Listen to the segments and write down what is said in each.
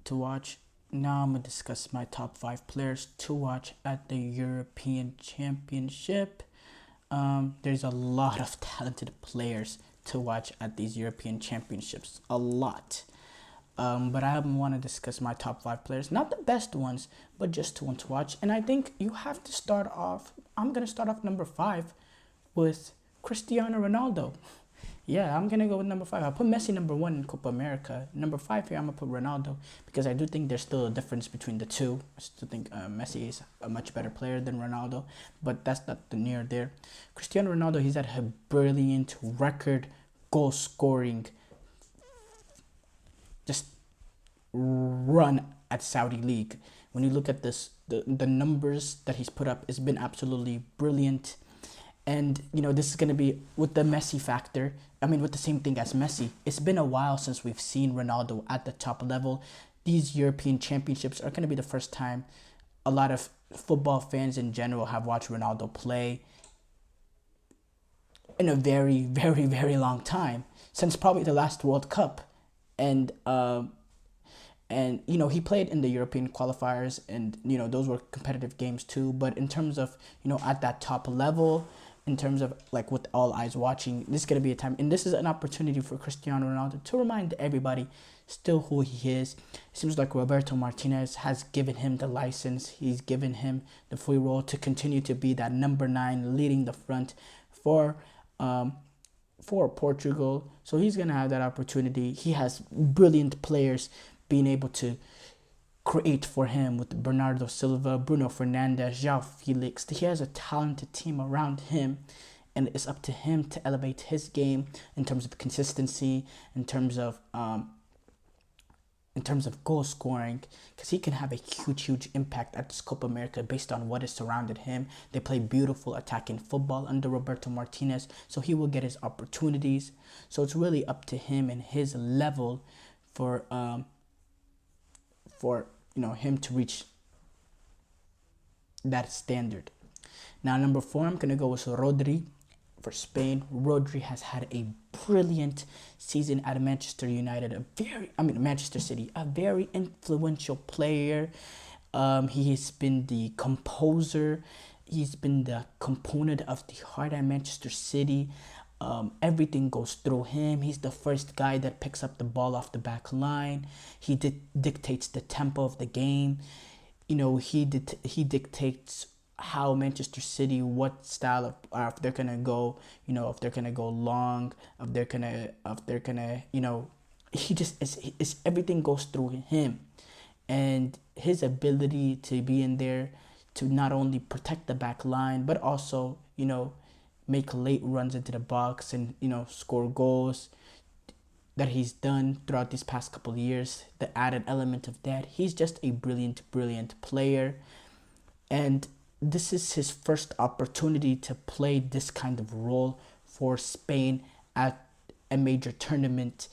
to watch. Now I'm gonna discuss my top 5 players to watch at the European Championship. There's a lot of talented players to watch at these European Championships. A lot. But I want to discuss my top 5 players, not the best ones, but just to want to watch. And I think you have to start off. I'm gonna start off number 5 with Cristiano Ronaldo. Yeah, I'm gonna go with number 5. I put Messi number 1 in Copa America. Number 5 here, I'm gonna put Ronaldo because I do think there's still a difference between the two. I still think Messi is a much better player than Ronaldo, but that's not the near there. Cristiano Ronaldo, he's had a brilliant record goal scoring just run at Saudi League. When you look at this, the numbers that he's put up, it's been absolutely brilliant. And, this is going to be with the Messi factor. I mean, with the same thing as Messi. It's been a while since we've seen Ronaldo at the top level. These European Championships are going to be the first time a lot of football fans in general have watched Ronaldo play in a very, very, very long time. Since probably the last World Cup. And he played in the European qualifiers, and those were competitive games too. But in terms of at that top level, in terms of like with all eyes watching, this is gonna be a time, and this is an opportunity for Cristiano Ronaldo to remind everybody still who he is. It seems like Roberto Martinez has given him the license. He's given him the free role to continue to be that number 9 leading the front for Portugal. So he's gonna have that opportunity. He has brilliant players being able to create for him with Bernardo Silva, Bruno Fernandes, João Felix. He has a talented team around him, and it's up to him to elevate his game in terms of consistency, in terms of goal scoring, because he can have a huge impact at this Copa America based on what has surrounded him. They play beautiful attacking football under Roberto Martinez, so he will get his opportunities. So it's really up to him and his level for him to reach that standard. Now, number 4, I'm gonna go with Rodri for Spain. Rodri has had a brilliant season at Manchester United. Manchester City, a very influential player. He has been the composer. He's been the component of the heart at Manchester City. Everything goes through him. He's the first guy that picks up the ball off the back line. He dictates the tempo of the game. He dictates how Manchester City, what style of, if they're gonna go, if they're gonna go long, if they're gonna, he just is everything goes through him, and his ability to be in there to not only protect the back line but also make late runs into the box and score goals that he's done throughout these past couple of years. The added element of that, he's just a brilliant player, and this is his first opportunity to play this kind of role for Spain at a major tournament.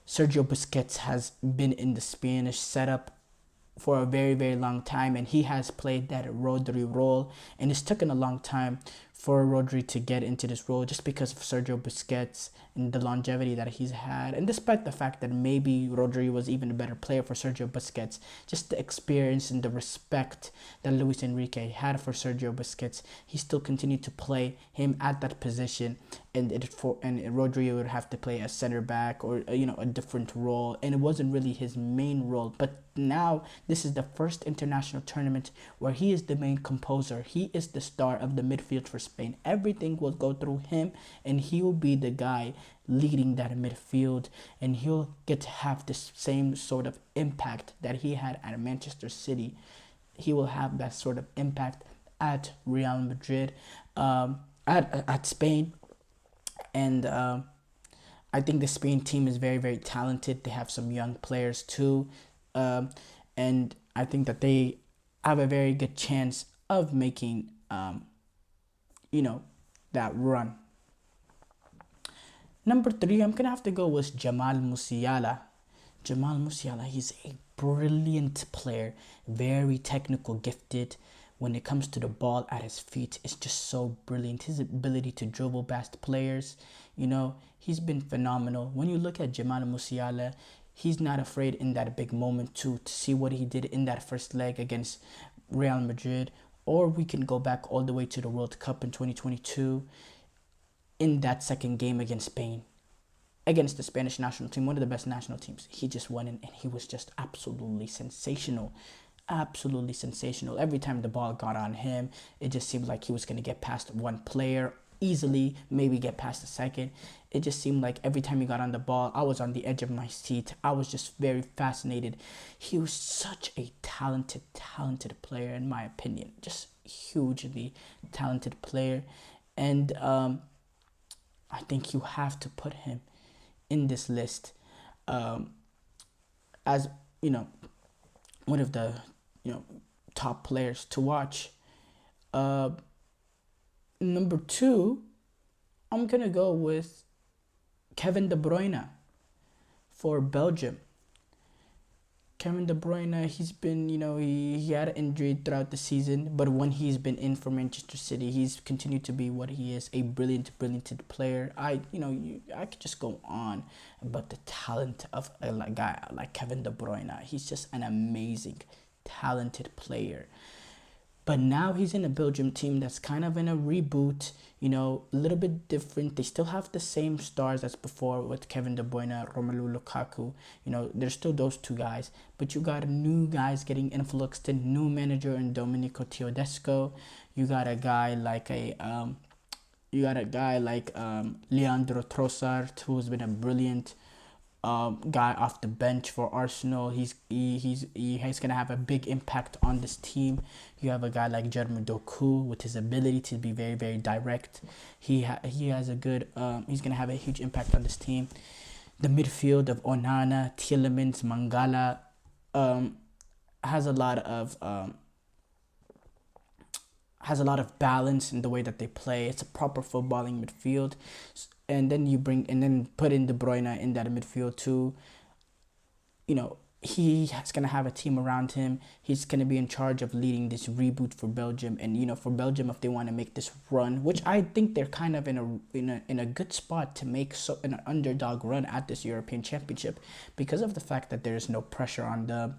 Sergio Busquets has been in the Spanish setup for a very, very long time, and he has played that Rodri role, and it's taken a long time for Rodri to get into this role just because of Sergio Busquets and the longevity that he's had. And despite the fact that maybe Rodri was even a better player for Sergio Busquets, just the experience and the respect that Luis Enrique had for Sergio Busquets, he still continued to play him at that position, and Rodri would have to play a center back or a different role, and it wasn't really his main role. But now this is the first international tournament where he is the main composer. He is the star of the midfield for Spain. Everything will go through him, and he will be the guy leading that midfield, and he'll get to have the same sort of impact that he had at Manchester City. He will have that sort of impact at Real Madrid, at Spain. And I think the Spain team is very, very talented. They have some young players too. And I think that they have a very good chance of making, that run. Number 3, I'm going to have to go with Jamal Musiala. Jamal Musiala, he's a brilliant player, very technical, gifted. When it comes to the ball at his feet, it's just so brilliant. His ability to dribble past players, he's been phenomenal. When you look at Jamal Musiala, he's not afraid in that big moment to see what he did in that first leg against Real Madrid. Or we can go back all the way to the World Cup in 2022 in that second game against Spain, against the Spanish national team, one of the best national teams. He just went in and he was just absolutely sensational. Absolutely sensational. Every time the ball got on him, it just seemed like he was going to get past one player easily, maybe get past the second. It just seemed like every time he got on the ball, I was on the edge of my seat. I was just very fascinated. He was such a talented player, in my opinion. Just hugely talented player. And I think you have to put him in this list as, one of the, top players to watch. Number 2, I'm going to go with Kevin De Bruyne for Belgium. Kevin De Bruyne, he's been, he had an injury throughout the season, but when he's been in for Manchester City, he's continued to be what he is, a brilliant player. I could just go on about the talent of a guy like Kevin De Bruyne. He's just an amazing, talented player. But now he's in a Belgium team that's kind of in a reboot, a little bit different. They still have the same stars as before with Kevin De Bruyne, Romelu Lukaku. There's still those two guys. But you got new guys getting influxed in, new manager in Domenico Teodesco. You got a guy like Leandro Trossard, who's been a brilliant guy off the bench for Arsenal. He's gonna have a big impact on this team. You have a guy like Jeremy Doku with his ability to be very, very direct. He has a good he's gonna have a huge impact on this team. The midfield of Onana, Tielemans, Mangala has a lot of balance in the way that they play. It's a proper footballing midfield. And then put in De Bruyne in that midfield too. He's going to have a team around him. He's going to be in charge of leading this reboot for Belgium. And, for Belgium, if they want to make this run, which I think they're kind of in a good spot to make an underdog run at this European Championship because of the fact that there's no pressure on them.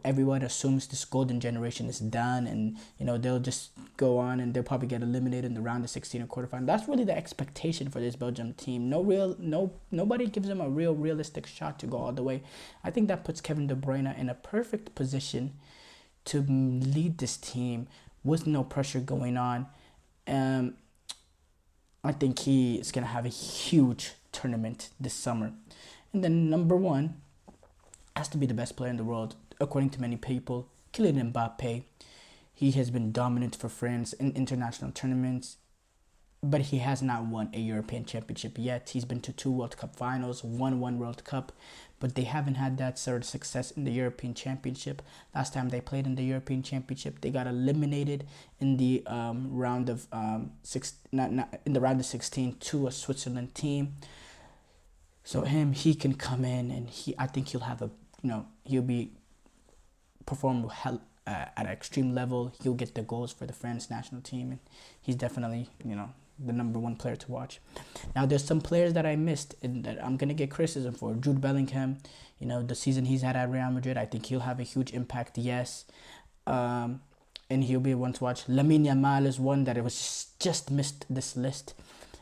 Everyone assumes this golden generation is done and, they'll just go on and they'll probably get eliminated in the round of 16 or quarterfinal. That's really the expectation for this Belgium team. Nobody gives them a realistic shot to go all the way. I think that puts Kevin De Bruyne in a perfect position to lead this team with no pressure going on. I think he is going to have a huge tournament this summer. And then number 1 has to be the best player in the world, according to many people, Kylian Mbappe. He has been dominant for France in international tournaments, but he has not won a European Championship yet. He's been to 2 World Cup finals, won 1 World Cup, but they haven't had that sort of success in the European Championship. Last time they played in the European Championship, they got eliminated in the round of 16 to a Switzerland team. So he can come in and I think he'll have he'll be perform at an extreme level. He'll get the goals for the France national team, and he's definitely the number 1 player to watch. Now, there's some players that I missed and that I'm going to get criticism for. Jude Bellingham, the season he's had at Real Madrid, I think he'll have a huge impact, yes. And he'll be one to watch. Lamine Yamal is one that was just missed this list.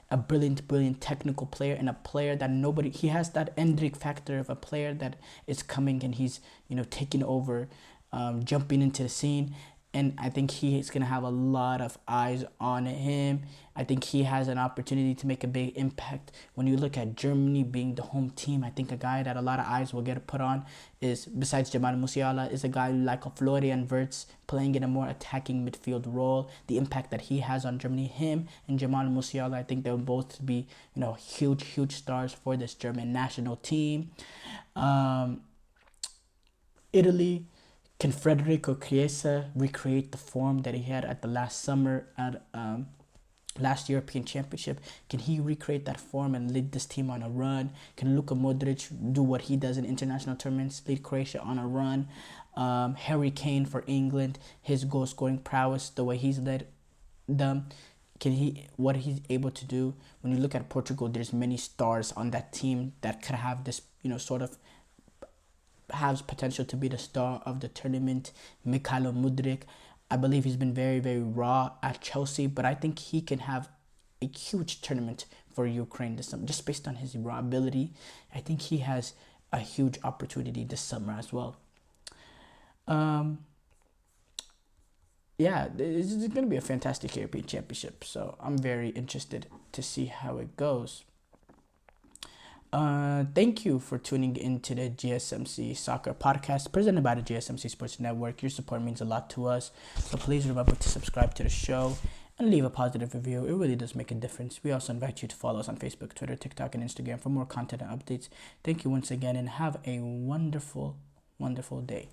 A brilliant technical player and a player that he has that Endrick factor of a player that is coming and he's, taking over, jumping into the scene. And I think he is going to have a lot of eyes on him. I think he has an opportunity to make a big impact. When you look at Germany being the home team, I think a guy that a lot of eyes will get put on is, besides Jamal Musiala, is a guy like a Florian Wirtz playing in a more attacking midfield role. The impact that he has on Germany, him and Jamal Musiala, I think they'll both be, huge stars for this German national team. Italy. Can Federico Chiesa recreate the form that he had at the last summer at last European Championship? Can he recreate that form and lead this team on a run? Can Luka Modric do what he does in international tournaments, lead Croatia on a run? Harry Kane for England, his goal scoring prowess, the way he's led them, what he's able to do. When you look at Portugal, there's many stars on that team that could have this, sort of has potential to be the star of the tournament. Mikhailo Mudryk, I believe he's been very, very raw at Chelsea, but I think he can have a huge tournament for Ukraine this summer, just based on his raw ability. I think he has a huge opportunity this summer as well. Um, yeah, it's going to be a fantastic European Championship, so I'm very interested to see how it goes. Thank you for tuning into the GSMC Soccer Podcast presented by the GSMC Sports Network. Your support means a lot to us, so please remember to subscribe to the show and leave a positive review. It really does make a difference. We also invite you to follow us on Facebook, Twitter, TikTok, and Instagram for more content and updates. Thank you once again, and have a wonderful, wonderful day.